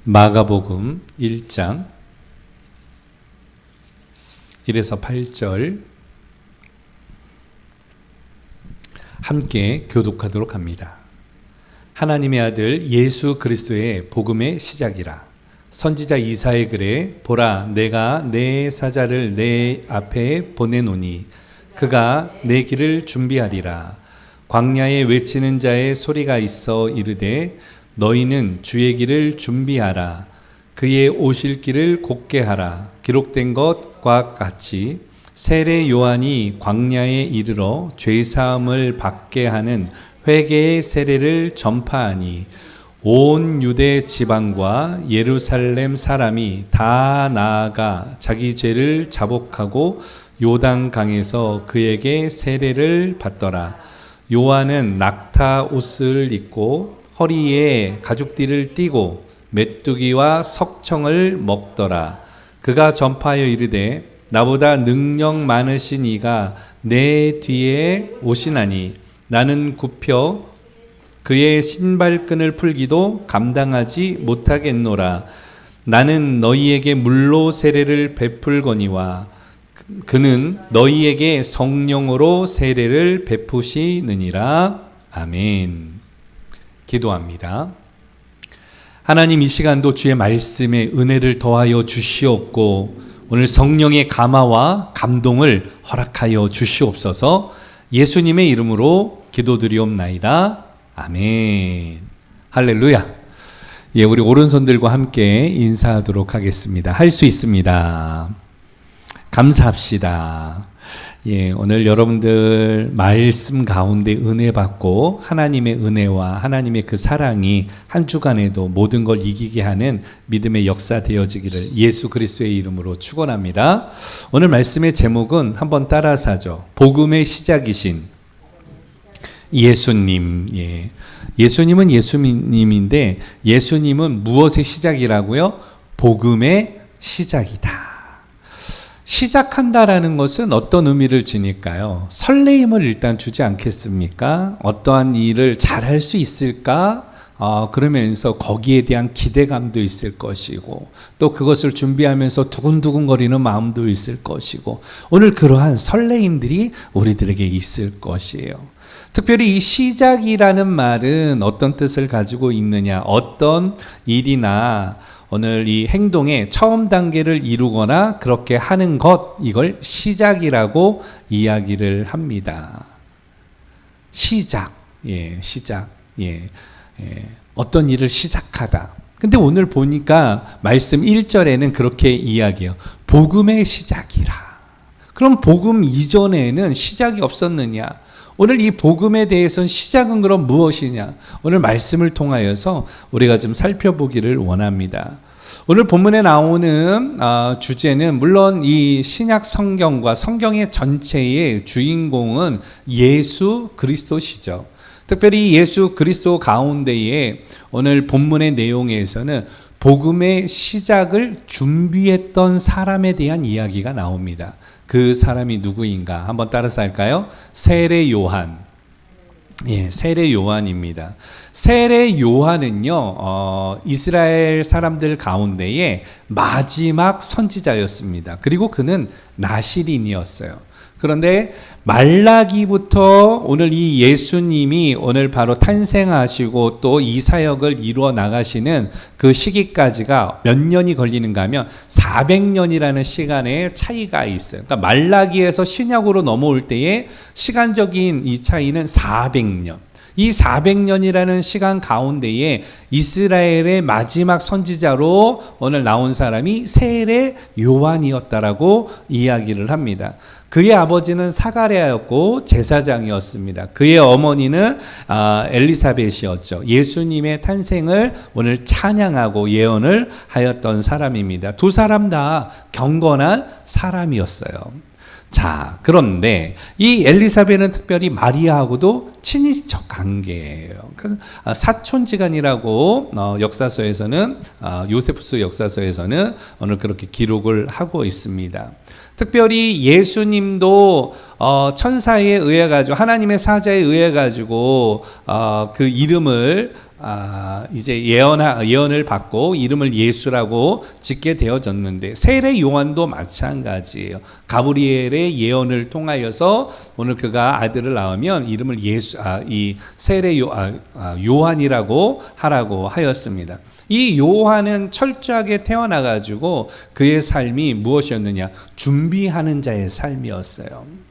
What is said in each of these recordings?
마가복음 1장 1에서 8절 함께 교독하도록 합니다. 하나님의 아들 예수 그리스도의 복음의 시작이라. 선지자 이사의 글에 보라 내가 내 사자를 내 앞에 보내노니 그가 내 길을 준비하리라. 광야에 외치는 자의 소리가 있어 이르되 너희는 주의 길을 준비하라. 그의 오실 길을 곧게 하라. 기록된 것과 같이 세례 요한이 광야에 이르러 죄사함을 받게 하는 회개의 세례를 전파하니 온 유대 지방과 예루살렘 사람이 다 나아가 자기 죄를 자복하고 요단강에서 그에게 세례를 받더라. 요한은 낙타 옷을 입고 허리에 가죽띠를 띠고 메뚜기와 석청을 먹더라. 그가 전파하여 이르되 나보다 능력 많으신 이가 내 뒤에 오시나니 나는 굽혀 그의 신발끈을 풀기도 감당하지 못하겠노라. 나는 너희에게 물로 세례를 베풀거니와 그는 너희에게 성령으로 세례를 베푸시느니라. 아멘. 기도합니다. 하나님, 이 시간도 주의 말씀에 은혜를 더하여 주시옵고 오늘 성령의 감화와 감동을 허락하여 주시옵소서. 예수님의 이름으로 기도드리옵나이다. 아멘. 할렐루야. 예, 우리 오른손들과 함께 인사하도록 하겠습니다. 할 수 있습니다. 감사합시다. 예, 오늘 여러분들 말씀 가운데 은혜 받고 하나님의 은혜와 하나님의 그 사랑이 한 주간에도 모든 걸 이기게 하는 믿음의 역사 되어지기를 예수 그리스도의 이름으로 축원합니다. 오늘 말씀의 제목은 한번 따라서 하죠. 복음의 시작이신 예수님. 예. 예수님은 예수님인데 예수님은 무엇의 시작이라고요? 복음의 시작이다. 시작한다라는 것은 어떤 의미를 지닐까요? 설레임을 일단 주지 않겠습니까? 어떠한 일을 잘할 수 있을까? 그러면서 거기에 대한 기대감도 있을 것이고 또 그것을 준비하면서 두근두근거리는 마음도 있을 것이고 오늘 그러한 설레임들이 우리들에게 있을 것이에요. 특별히 이 시작이라는 말은 어떤 뜻을 가지고 있느냐, 어떤 일이나 오늘 이 행동의 처음 단계를 이루거나 그렇게 하는 것, 이걸 시작이라고 이야기를 합니다. 시작, 예, 시작, 예, 어떤 일을 시작하다. 근데 오늘 보니까 말씀 1절에는 그렇게 이야기해요. 복음의 시작이라. 그럼 복음 이전에는 시작이 없었느냐? 오늘 이 복음에 대해서는 시작은 그럼 무엇이냐? 오늘 말씀을 통하여서 우리가 좀 살펴보기를 원합니다. 오늘 본문에 나오는 주제는 물론 이 신약 성경과 성경의 전체의 주인공은 예수 그리스도시죠. 특별히 예수 그리스도 가운데에 오늘 본문의 내용에서는 복음의 시작을 준비했던 사람에 대한 이야기가 나옵니다. 그 사람이 누구인가? 한번 따라서 할까요? 세례 요한. 예, 세례 요한입니다. 세례 요한은요, 이스라엘 사람들 가운데에 마지막 선지자였습니다. 그리고 그는 나시린이었어요. 그런데 말라기부터 오늘 이 예수님이 오늘 바로 탄생하시고 또 이 사역을 이루어 나가시는 그 시기까지가 몇 년이 걸리는가 하면 400년이라는 시간의 차이가 있어요. 그러니까 말라기에서 신약으로 넘어올 때의 시간적인 이 차이는 400년. 이 400년이라는 시간 가운데에 이스라엘의 마지막 선지자로 오늘 나온 사람이 세례 요한이었다라고 이야기를 합니다. 그의 아버지는 사가랴였고 제사장이었습니다. 그의 어머니는 엘리사벳이었죠. 예수님의 탄생을 오늘 찬양하고 예언을 하였던 사람입니다. 두 사람 다 경건한 사람이었어요. 자, 그런데 이 엘리사벳은 특별히 마리아하고도 친인척 관계예요. 사촌지간이라고 역사서에서는 요세푸스 역사서에서는 오늘 그렇게 기록을 하고 있습니다. 특별히 예수님도 천사에 의해 가지고 하나님의 사자에 의해 가지고 그 이름을 이제 예언을 받고 이름을 예수라고 짓게 되어졌는데, 세례 요한도 마찬가지예요. 가브리엘의 예언을 통하여서 오늘 그가 아들을 낳으면 이름을 이 세례 요한이라고 하라고 하였습니다. 이 요한은 철저하게 태어나가지고 그의 삶이 무엇이었느냐? 준비하는 자의 삶이었어요.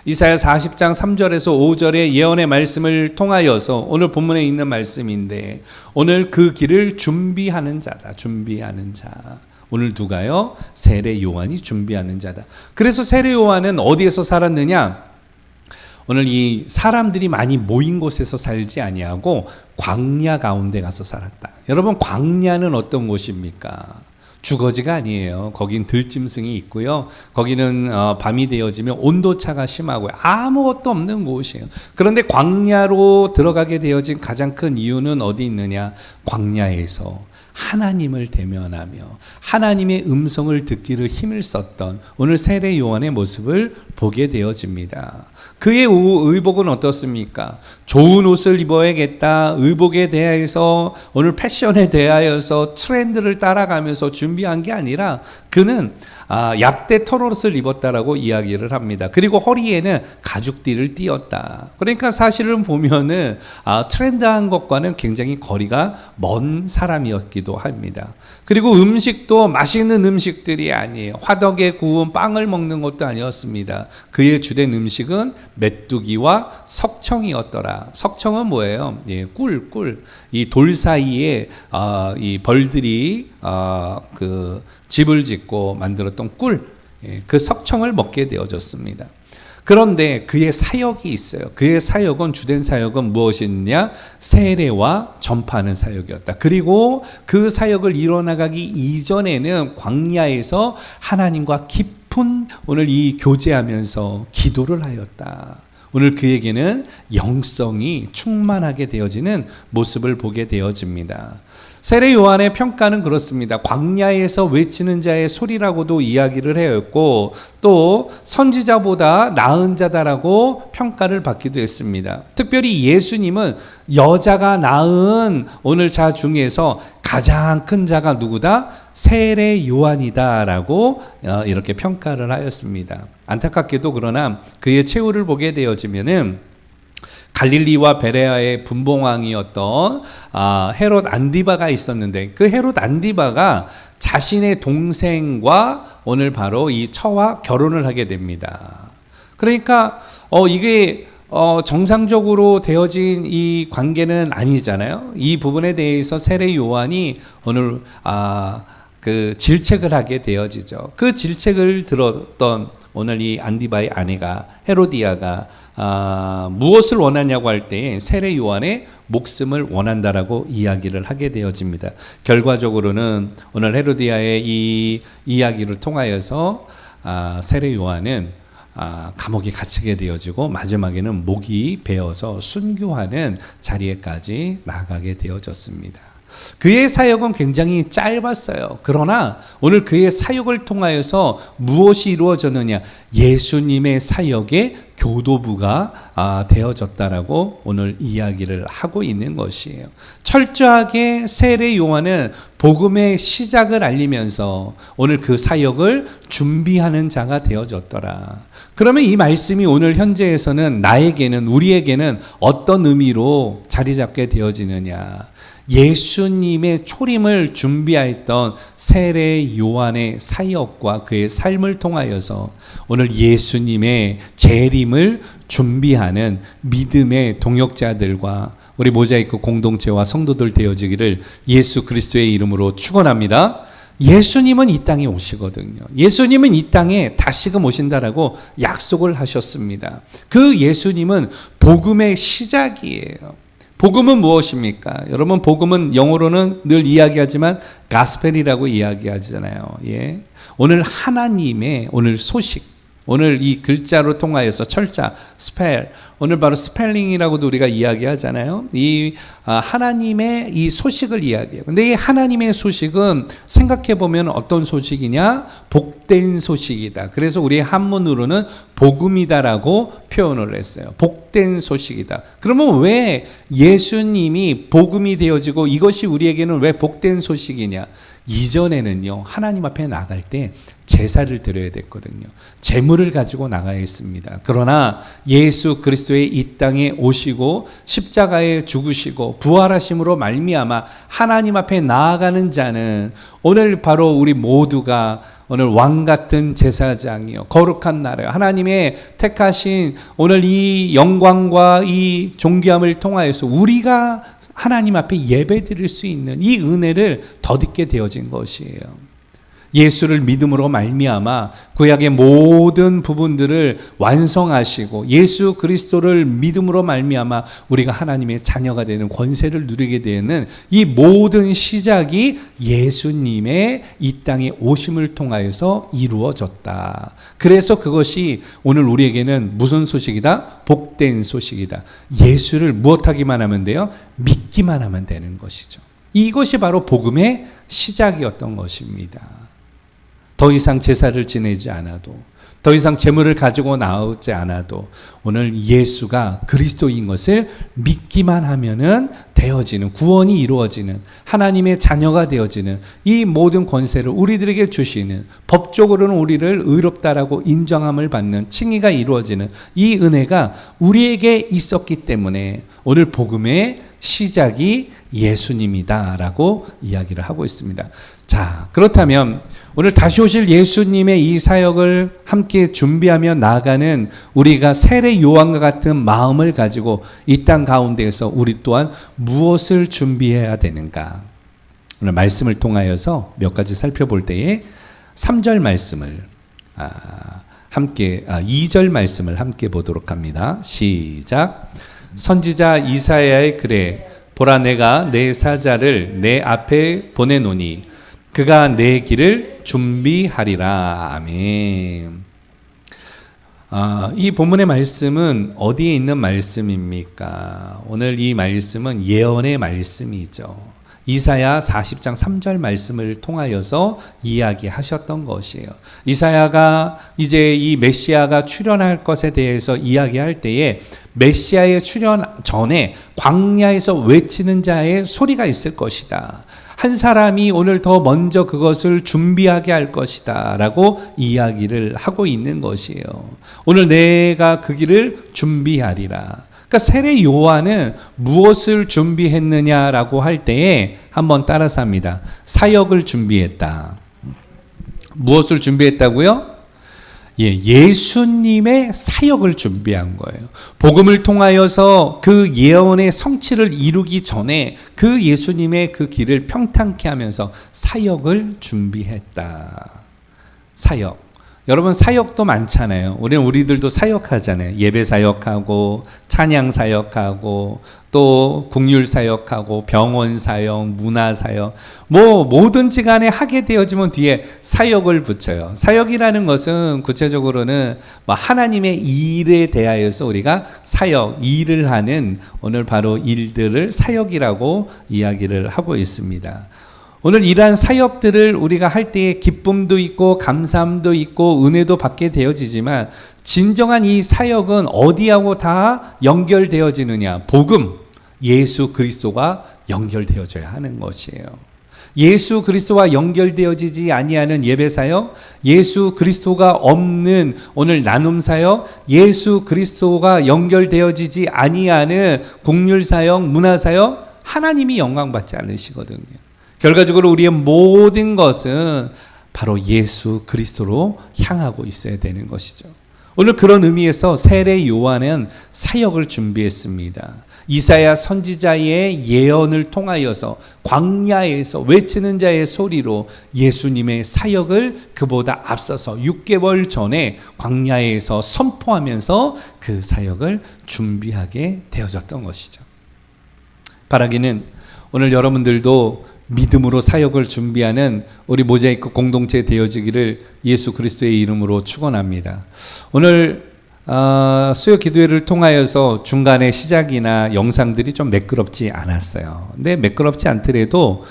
이사야 40장 3절에서 5절의 예언의 말씀을 통하여서 오늘 본문에 있는 말씀인데, 오늘 그 길을 준비하는 자다. 준비하는 자. 오늘 누가요? 세례 요한이 준비하는 자다. 그래서 세례 요한은 어디에서 살았느냐? 오늘 이 사람들이 많이 모인 곳에서 살지 아니하고 광야 가운데 가서 살았다. 여러분, 광야는 어떤 곳입니까? 주거지가 아니에요. 거긴 들짐승이 있고요. 거기는 밤이 되어지면 온도차가 심하고요. 아무것도 없는 곳이에요. 그런데 광야로 들어가게 되어진 가장 큰 이유는 어디 있느냐? 광야에서 하나님을 대면하며 하나님의 음성을 듣기를 힘을 썼던 오늘 세례 요한의 모습을 보게 되어집니다. 그의 의복은 어떻습니까? 좋은 옷을 입어야겠다. 의복에 대하여서, 오늘 패션에 대하여서 트렌드를 따라가면서 준비한 게 아니라 그는 약대 털옷을 입었다라고 이야기를 합니다. 그리고 허리에는 가죽띠를 띄었다. 그러니까 사실은 보면은 트렌드한 것과는 굉장히 거리가 먼 사람이었기도 합니다. 그리고 음식도 맛있는 음식들이 아니에요. 화덕에 구운 빵을 먹는 것도 아니었습니다. 그의 주된 음식은 메뚜기와 석청이었더라. 석청은 뭐예요? 꿀. 이 돌 사이에 이 벌들이 그 집을 짓고 만들었던 꿀, 그 석청을 먹게 되어졌습니다. 그런데 그의 사역이 있어요. 그의 사역은, 주된 사역은 무엇이냐? 세례와 전파하는 사역이었다. 그리고 그 사역을 이뤄나가기 이전에는 광야에서 하나님과 깊은 오늘 이 교제하면서 기도를 하였다. 오늘 그에게는 영성이 충만하게 되어지는 모습을 보게 되어집니다. 세례 요한의 평가는 그렇습니다. 광야에서 외치는 자의 소리라고도 이야기를 하였고, 또 선지자보다 나은 자다라고 평가를 받기도 했습니다. 특별히 예수님은 여자가 낳은 오늘 자 중에서 가장 큰 자가 누구다? 세례 요한이다라고 이렇게 평가를 하였습니다. 안타깝게도 그러나 그의 최후를 보게 되어지면은 갈릴리와 베레아의 분봉왕이었던 헤롯 안디바가 있었는데, 그 헤롯 안디바가 자신의 동생과 오늘 바로 이 처와 결혼을 하게 됩니다. 그러니까 이게 정상적으로 되어진 이 관계는 아니잖아요. 이 부분에 대해서 세례 요한이 오늘 그 질책을 하게 되어지죠. 그 질책을 들었던 오늘 이 안디바의 아내가 헤로디아가 무엇을 원하냐고 할 때 세례 요한의 목숨을 원한다라고 이야기를 하게 되어집니다. 결과적으로는 오늘 헤로디아의 이 이야기를 통하여서 세례 요한은 감옥에 갇히게 되어지고 마지막에는 목이 베어서 순교하는 자리에까지 나가게 되어졌습니다. 그의 사역은 굉장히 짧았어요. 그러나 오늘 그의 사역을 통하여서 무엇이 이루어졌느냐? 예수님의 사역의 교도부가 되어졌다라고 오늘 이야기를 하고 있는 것이에요. 철저하게 세례 요한은 복음의 시작을 알리면서 오늘 그 사역을 준비하는 자가 되어졌더라. 그러면 이 말씀이 오늘 현재에서는 나에게는, 우리에게는 어떤 의미로 자리 잡게 되어지느냐? 예수님의 초림을 준비하였던 세례 요한의 사역과 그의 삶을 통하여서 오늘 예수님의 재림을 준비하는 믿음의 동역자들과 우리 모자이크 공동체와 성도들 되어지기를 예수 그리스도의 이름으로 축원합니다. 예수님은 이 땅에 오시거든요. 예수님은 이 땅에 다시금 오신다라고 약속을 하셨습니다. 그 예수님은 복음의 시작이에요. 복음은 무엇입니까? 여러분, 복음은 영어로는 늘 이야기하지만 가스펠이라고 이야기하잖아요. 오늘 하나님의 오늘 소식, 오늘 이 글자로 통하여서 철자, 스펠, 오늘 바로 스펠링이라고도 우리가 이야기하잖아요. 이 하나님의 이 소식을 이야기해요. 근데 이 하나님의 소식은 생각해 보면 어떤 소식이냐? 복된 소식이다. 그래서 우리 한문으로는 복음이다라고 표현을 했어요. 복된 소식이다. 그러면 왜 예수님이 복음이 되어지고 이것이 우리에게는 왜 복된 소식이냐? 이전에는요, 하나님 앞에 나갈 때 제사를 드려야 됐거든요. 제물을 가지고 나가야 했습니다. 그러나 예수 그리스도의 이 땅에 오시고 십자가에 죽으시고 부활하심으로 말미암아 하나님 앞에 나아가는 자는 오늘 바로 우리 모두가 오늘 왕 같은 제사장이요, 거룩한 나라요, 하나님의 택하신 오늘 이 영광과 이 존귀함을 통하여서 우리가 하나님 앞에 예배 드릴 수 있는 이 은혜를 덧입게 되어진 것이에요. 예수를 믿음으로 말미암아 구약의 모든 부분들을 완성하시고 예수 그리스도를 믿음으로 말미암아 우리가 하나님의 자녀가 되는 권세를 누리게 되는 이 모든 시작이 예수님의 이 땅에 오심을 통하여서 이루어졌다. 그래서 그것이 오늘 우리에게는 무슨 소식이다? 복된 소식이다. 예수를 무엇하기만 하면 돼요? 믿기만 하면 되는 것이죠. 이것이 바로 복음의 시작이었던 것입니다. 더 이상 제사를 지내지 않아도, 더 이상 제물을 가지고 나오지 않아도 오늘 예수가 그리스도인 것을 믿기만 하면은 되어지는, 구원이 이루어지는, 하나님의 자녀가 되어지는 이 모든 권세를 우리들에게 주시는, 법적으로는 우리를 의롭다라고 인정함을 받는 칭의가 이루어지는 이 은혜가 우리에게 있었기 때문에 오늘 복음의 시작이 예수님이다라고 이야기를 하고 있습니다. 자, 그렇다면 오늘 다시 오실 예수님의 이 사역을 함께 준비하며 나아가는 우리가 세례 요한과 같은 마음을 가지고 이 땅 가운데에서 우리 또한 무엇을 준비해야 되는가? 오늘 말씀을 통하여서 몇 가지 살펴볼 때에 3절 말씀을 함께 2절 말씀을 함께 보도록 합니다. 시작. 선지자 이사야의 글에 보라, 내가 내 사자를 내 앞에 보내노니 그가 내 길을 준비하리라. 아멘. 이 본문의 말씀은 어디에 있는 말씀입니까? 오늘 이 말씀은 예언의 말씀이죠. 이사야 40장 3절 말씀을 통하여서 이야기하셨던 것이에요. 이사야가 이제 이 메시아가 출현할 것에 대해서 이야기할 때에 메시아의 출현 전에 광야에서 외치는 자의 소리가 있을 것이다. 한 사람이 오늘 더 먼저 그것을 준비하게 할 것이다 라고 이야기를 하고 있는 것이에요. 오늘 내가 그 길을 준비하리라. 그러니까 세례 요한은 무엇을 준비했느냐라고 할 때에 한번 따라서 합니다. 사역을 준비했다. 무엇을 준비했다고요? 예수님의 사역을 준비한 거예요. 복음을 통하여서 그 예언의 성취를 이루기 전에 그 예수님의 그 길을 평탄케 하면서 사역을 준비했다. 사역. 여러분, 사역도 많잖아요. 우리들도 사역하잖아요. 예배 사역하고 찬양 사역하고 또 국률 사역하고 병원 사역, 문화 사역, 뭐든지 간에 하게 되어지면 뒤에 사역을 붙여요. 사역이라는 것은 구체적으로는 하나님의 일에 대하여서 우리가 사역, 일을 하는 오늘 바로 일들을 사역이라고 이야기를 하고 있습니다. 오늘 이러한 사역들을 우리가 할 때에 기쁨도 있고 감사함도 있고 은혜도 받게 되어지지만 진정한 이 사역은 어디하고 다 연결되어지느냐? 복음, 예수 그리스도가 연결되어져야 하는 것이에요. 예수 그리스도와 연결되어지지 아니하는 예배 사역, 예수 그리스도가 없는 오늘 나눔 사역, 예수 그리스도가 연결되어지지 아니하는 공률 사역, 문화 사역, 하나님이 영광받지 않으시거든요. 결과적으로 우리의 모든 것은 바로 예수 그리스도로 향하고 있어야 되는 것이죠. 오늘 그런 의미에서 세례 요한은 사역을 준비했습니다. 이사야 선지자의 예언을 통하여서 광야에서 외치는 자의 소리로 예수님의 사역을 그보다 앞서서 6개월 전에 광야에서 선포하면서 그 사역을 준비하게 되어졌던 것이죠. 바라기는 오늘 여러분들도 믿음으로 사역을 준비하는 우리 모자이크 공동체 되어지기를 예수 그리스도의 이름으로 축원합니다. 오늘 수요 기도회를 통하여서 중간에 시작이나 영상들이 좀 매끄럽지 않았어요. 근데 매끄럽지 않더라도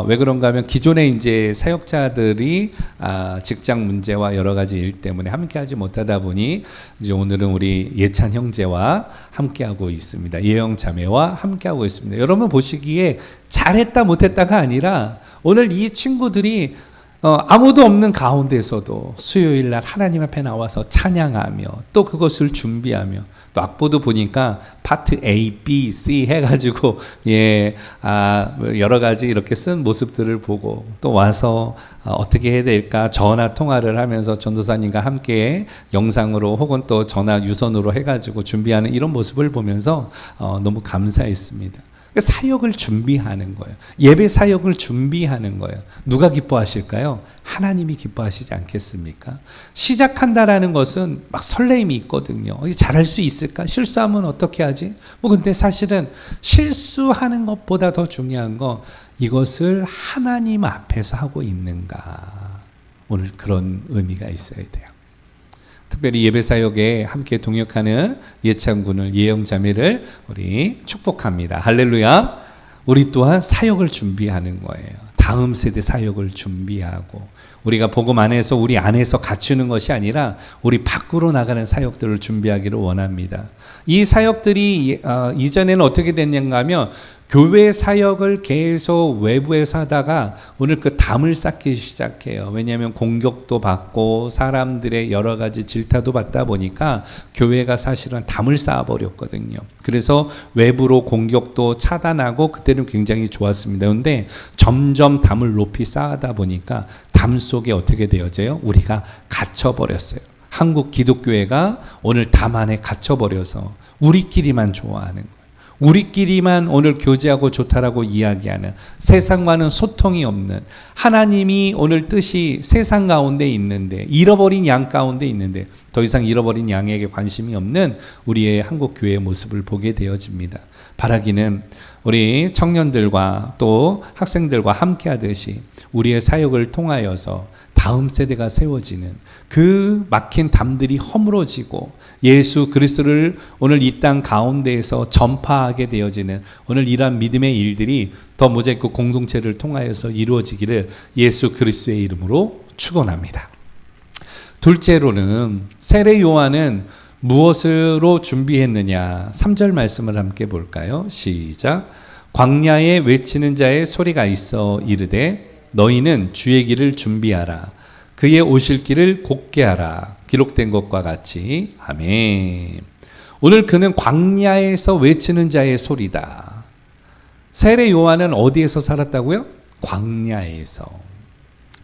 왜 그런가 하면 기존에 이제 사역자들이 직장 문제와 여러 가지 일 때문에 함께하지 못하다 보니 이제 오늘은 우리 예찬 형제와 함께하고 있습니다. 예영 자매와 함께하고 있습니다. 여러분 보시기에 잘했다 못했다가 아니라 오늘 이 친구들이 아무도 없는 가운데서도 수요일 날 하나님 앞에 나와서 찬양하며 또 그것을 준비하며 또 악보도 보니까 파트 A, B, C 해가지고 여러 가지 이렇게 쓴 모습들을 보고 또 와서 어떻게 해야 될까 전화 통화를 하면서 전도사님과 함께 영상으로 혹은 또 전화 유선으로 해가지고 준비하는 이런 모습을 보면서 너무 감사했습니다. 사역을 준비하는 거예요. 예배 사역을 준비하는 거예요. 누가 기뻐하실까요? 하나님이 기뻐하시지 않겠습니까? 시작한다라는 것은 막 설레임이 있거든요. 잘할 수 있을까? 실수하면 어떻게 하지? 근데 사실은 실수하는 것보다 더 중요한 거 이것을 하나님 앞에서 하고 있는가? 오늘 그런 의미가 있어야 돼요. 특별히 예배사역에 함께 동역하는 예찬군을 예영자매를 우리 축복합니다. 할렐루야. 우리 또한 사역을 준비하는 거예요. 다음 세대 사역을 준비하고 우리가 복음 안에서 우리 안에서 갖추는 것이 아니라 우리 밖으로 나가는 사역들을 준비하기를 원합니다. 이 사역들이 이전에는 어떻게 됐는가 하면 교회 사역을 계속 외부에서 하다가 오늘 그 담을 쌓기 시작해요. 왜냐하면 공격도 받고 사람들의 여러 가지 질타도 받다 보니까 교회가 사실은 담을 쌓아버렸거든요. 그래서 외부로 공격도 차단하고 그때는 굉장히 좋았습니다. 그런데 점점 담을 높이 쌓아다 보니까 담 속에 어떻게 되어져요? 우리가 갇혀버렸어요. 한국 기독교회가 오늘 담 안에 갇혀버려서 우리끼리만 좋아하는 거예요. 우리끼리만 오늘 교제하고 좋다라고 이야기하는 세상과는 소통이 없는 하나님이 오늘 뜻이 세상 가운데 있는데 잃어버린 양 가운데 있는데 더 이상 잃어버린 양에게 관심이 없는 우리의 한국 교회의 모습을 보게 되어집니다. 바라기는 우리 청년들과 또 학생들과 함께 하듯이 우리의 사역을 통하여서 다음 세대가 세워지는 그 막힌 담들이 허물어지고 예수 그리스도를 오늘 이 땅 가운데에서 전파하게 되어지는 오늘 이러한 믿음의 일들이 더 모자이크 공동체를 통하여서 이루어지기를 예수 그리스도의 이름으로 축원합니다. 둘째로는 세례 요한은 무엇으로 준비했느냐 3절 말씀을 함께 볼까요? 시작. 광야에 외치는 자의 소리가 있어 이르되 너희는 주의 길을 준비하라. 그의 오실 길을 곧게 하라. 기록된 것과 같이. 아멘. 오늘 그는 광야에서 외치는 자의 소리다. 세례 요한은 어디에서 살았다고요? 광야에서.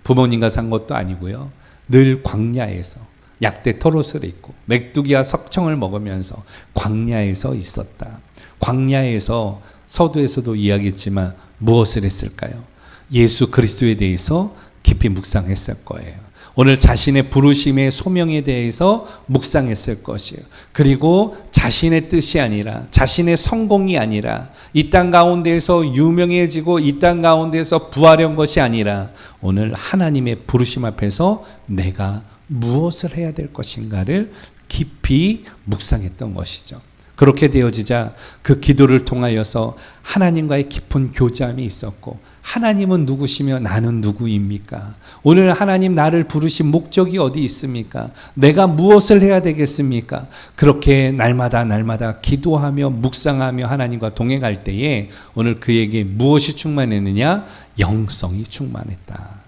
부모님과 산 것도 아니고요. 늘 광야에서 약대 털옷을 입고 맥두기와 석청을 먹으면서 광야에서 있었다. 광야에서 서두에서도 이야기했지만 무엇을 했을까요? 예수 그리스도에 대해서 깊이 묵상했을 거예요. 오늘 자신의 부르심의 소명에 대해서 묵상했을 것이에요. 그리고 자신의 뜻이 아니라 자신의 성공이 아니라 이 땅 가운데에서 유명해지고 이 땅 가운데에서 부하려는 것이 아니라 오늘 하나님의 부르심 앞에서 내가 무엇을 해야 될 것인가를 깊이 묵상했던 것이죠. 그렇게 되어지자 그 기도를 통하여서 하나님과의 깊은 교제함이 있었고 하나님은 누구시며 나는 누구입니까? 오늘 하나님 나를 부르신 목적이 어디 있습니까? 내가 무엇을 해야 되겠습니까? 그렇게 날마다 기도하며 묵상하며 하나님과 동행할 때에 오늘 그에게 무엇이 충만했느냐? 영성이 충만했다.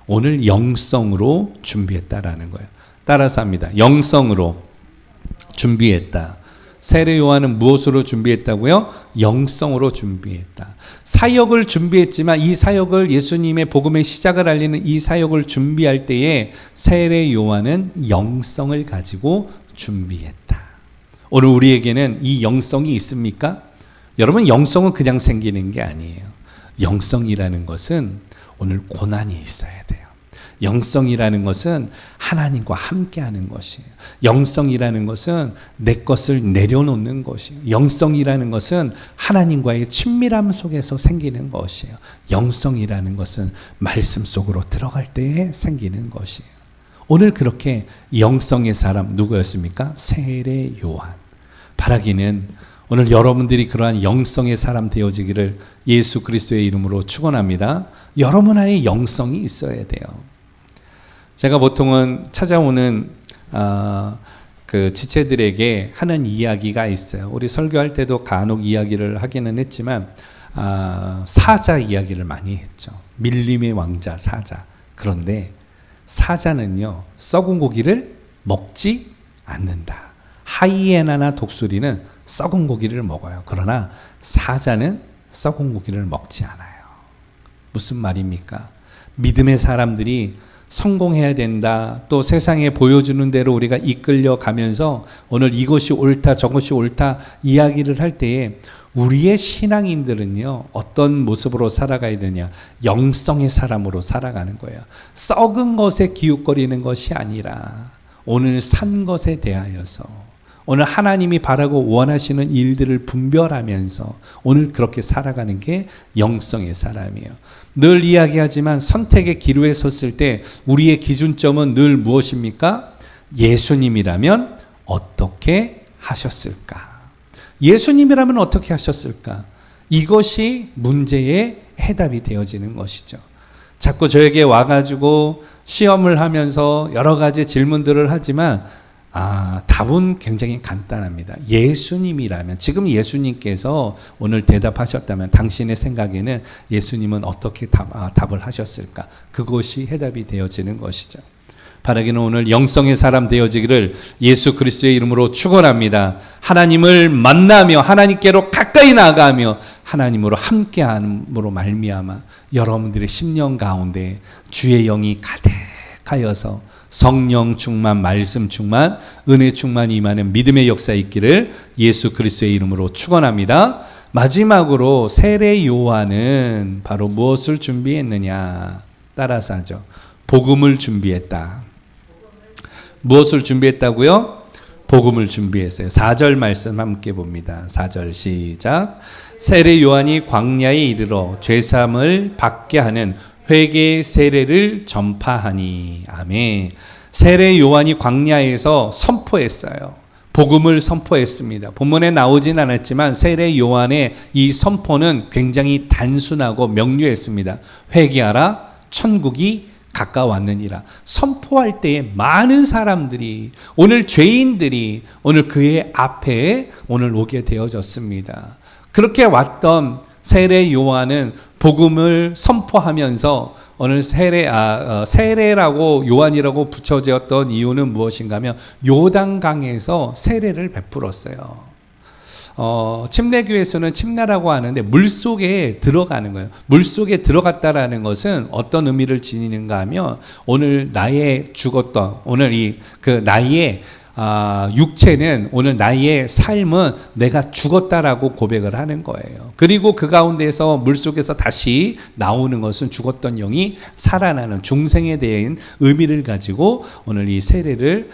오늘 영성으로 준비했다라는 거예요. 따라서 합니다. 영성으로 준비했다. 세례 요한은 무엇으로 준비했다고요? 영성으로 준비했다. 사역을 준비했지만 이 사역을 예수님의 복음의 시작을 알리는 이 사역을 준비할 때에 세례 요한은 영성을 가지고 준비했다. 오늘 우리에게는 이 영성이 있습니까? 여러분, 영성은 그냥 생기는 게 아니에요. 영성이라는 것은 오늘 고난이 있어야 돼요. 영성이라는 것은 하나님과 함께하는 것이에요. 영성이라는 것은 내 것을 내려놓는 것이에요. 영성이라는 것은 하나님과의 친밀함 속에서 생기는 것이에요. 영성이라는 것은 말씀 속으로 들어갈 때에 생기는 것이에요. 오늘 그렇게 영성의 사람 누구였습니까? 세례 요한. 바라기는 오늘 여러분들이 그러한 영성의 사람 되어지기를 예수 그리스도의 이름으로 축원합니다. 여러분 안에 영성이 있어야 돼요. 제가 보통은 찾아오는 그 지체들에게 하는 이야기가 있어요. 우리 설교할 때도 간혹 이야기를 하기는 했지만 사자 이야기를 많이 했죠. 밀림의 왕자 사자. 그런데 사자는요, 썩은 고기를 먹지 않는다. 하이에나나 독수리는 썩은 고기를 먹어요. 그러나 사자는 썩은 고기를 먹지 않아요. 무슨 말입니까? 믿음의 사람들이 성공해야 된다. 또 세상에 보여주는 대로 우리가 이끌려 가면서 오늘 이것이 옳다, 저것이 옳다 이야기를 할 때에 우리의 신앙인들은요, 어떤 모습으로 살아가야 되냐? 영성의 사람으로 살아가는 거예요. 썩은 것에 기웃거리는 것이 아니라 오늘 산 것에 대하여서 오늘 하나님이 바라고 원하시는 일들을 분별하면서 오늘 그렇게 살아가는 게 영성의 사람이에요. 늘 이야기하지만 선택의 기로에 섰을 때 우리의 기준점은 늘 무엇입니까? 예수님이라면 어떻게 하셨을까? 예수님이라면 어떻게 하셨을까? 이것이 문제의 해답이 되어지는 것이죠. 자꾸 저에게 와가지고 시험을 하면서 여러 가지 질문들을 하지만 답은 굉장히 간단합니다. 예수님이라면, 지금 예수님께서 오늘 대답하셨다면 당신의 생각에는 예수님은 어떻게 답을 하셨을까? 그것이 해답이 되어지는 것이죠. 바라기는 오늘 영성의 사람 되어지기를 예수 그리스도의 이름으로 축원합니다. 하나님을 만나며 하나님께로 가까이 나아가며 하나님으로 함께함으로 말미암아 여러분들의 심령 가운데 주의 영이 가득하여서 성령 충만, 말씀 충만, 은혜 충만 임하는 믿음의 역사 있기를 예수 그리스도의 이름으로 축원합니다. 마지막으로 세례 요한은 바로 무엇을 준비했느냐? 따라서 하죠. 복음을 준비했다. 무엇을 준비했다고요? 복음을 준비했어요. 4절 말씀 함께 봅니다. 4절 시작. 세례 요한이 광야에 이르러 죄사함을 받게 하는 회개의 세례를 전파하니. 아멘. 세례 요한이 광야에서 선포했어요. 복음을 선포했습니다. 본문에 나오진 않았지만 세례 요한의 이 선포는 굉장히 단순하고 명료했습니다. 회개하라, 천국이 가까웠느니라. 선포할 때에 많은 사람들이, 오늘 죄인들이 오늘 그의 앞에 오늘 오게 되어졌습니다. 그렇게 왔던 세례 요한은 복음을 선포하면서 오늘 세례라고 요한이라고 붙여졌던 이유는 무엇인가 하면 요단강에서 세례를 베풀었어요. 침례교에서는 침례라고 하는데 물속에 들어가는 거예요. 물속에 들어갔다라는 것은 어떤 의미를 지니는가 하면 오늘 나의 죽었던, 오늘 나의 육체는, 오늘 나의 삶은 내가 죽었다라고 고백을 하는 거예요. 그리고 그 가운데서 물속에서 다시 나오는 것은 죽었던 영이 살아나는 중생에 대한 의미를 가지고 오늘 이 세례를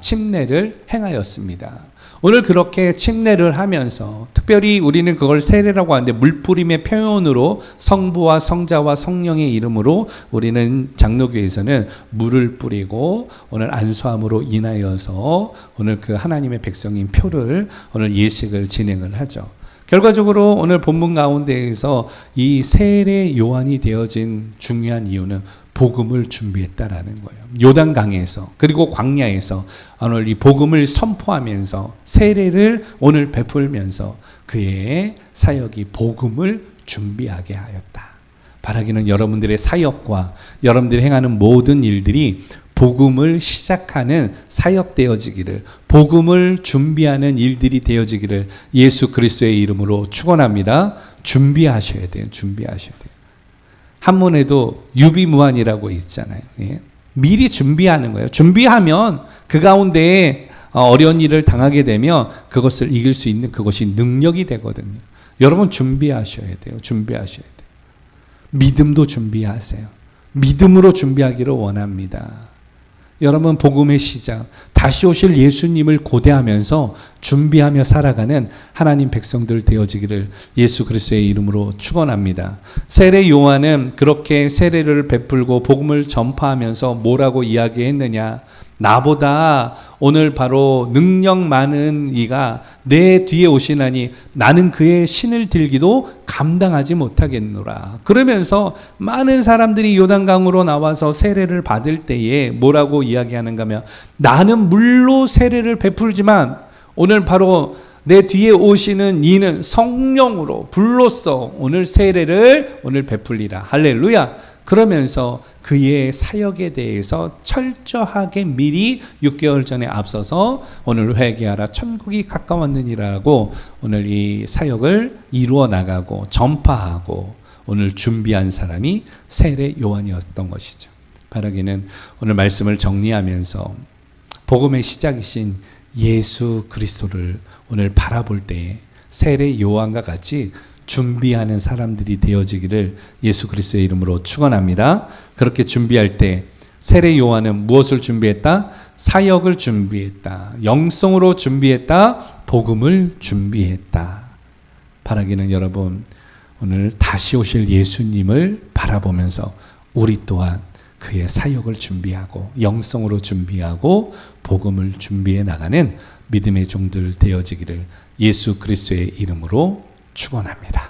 침례를 행하였습니다. 오늘 그렇게 침례를 하면서 특별히 우리는 그걸 세례라고 하는데 물뿌림의 표현으로 성부와 성자와 성령의 이름으로 우리는 장로교에서는 물을 뿌리고 오늘 안수함으로 인하여서 오늘 그 하나님의 백성인 표를 오늘 예식을 진행을 하죠. 결과적으로 오늘 본문 가운데에서 이 세례 요한이 되어진 중요한 이유는 복음을 준비했다라는 거예요. 요단강에서 그리고 광야에서 오늘 이 복음을 선포하면서 세례를 오늘 베풀면서 그의 사역이 복음을 준비하게 하였다. 바라기는 여러분들의 사역과 여러분들이 행하는 모든 일들이 복음을 시작하는 사역 되어지기를, 복음을 준비하는 일들이 되어지기를 예수 그리스도의 이름으로 축원합니다. 준비하셔야 돼요. 준비하셔야 돼요. 한문에도 유비무환이라고 있잖아요. 예. 미리 준비하는 거예요. 준비하면 그 가운데에 어려운 일을 당하게 되면 그것을 이길 수 있는 그것이 능력이 되거든요. 여러분 준비하셔야 돼요. 준비하셔야 돼요. 믿음도 준비하세요. 믿음으로 준비하기를 원합니다. 여러분, 복음의 시작, 다시 오실 예수님을 고대하면서 준비하며 살아가는 하나님 백성들 되어지기를 예수 그리스도의 이름으로 축원합니다. 세례 요한은 그렇게 세례를 베풀고 복음을 전파하면서 뭐라고 이야기했느냐? 나보다 오늘 바로 능력 많은 이가 내 뒤에 오시나니 나는 그의 신을 들기도 감당하지 못하겠노라. 그러면서 많은 사람들이 요단강으로 나와서 세례를 받을 때에 뭐라고 이야기하는가 하면, 나는 물로 세례를 베풀지만 오늘 바로 내 뒤에 오시는 이는 성령으로 불로써 오늘 세례를 오늘 베풀리라. 할렐루야. 그러면서 그의 사역에 대해서 철저하게 미리 6개월 전에 앞서서 오늘 회개하라 천국이 가까웠느니라고 오늘 이 사역을 이루어 나가고 전파하고 오늘 준비한 사람이 세례 요한이었던 것이죠. 바라기는 오늘 말씀을 정리하면서 복음의 시작이신 예수 그리스도를 오늘 바라볼 때에 세례 요한과 같이 준비하는 사람들이 되어지기를 예수 그리스도의 이름으로 축원합니다. 그렇게 준비할 때 세례 요한은 무엇을 준비했다? 사역을 준비했다. 영성으로 준비했다. 복음을 준비했다. 바라기는 여러분, 오늘 다시 오실 예수님을 바라보면서 우리 또한 그의 사역을 준비하고 영성으로 준비하고 복음을 준비해 나가는 믿음의 종들 되어지기를 예수 그리스도의 이름으로 축원합니다.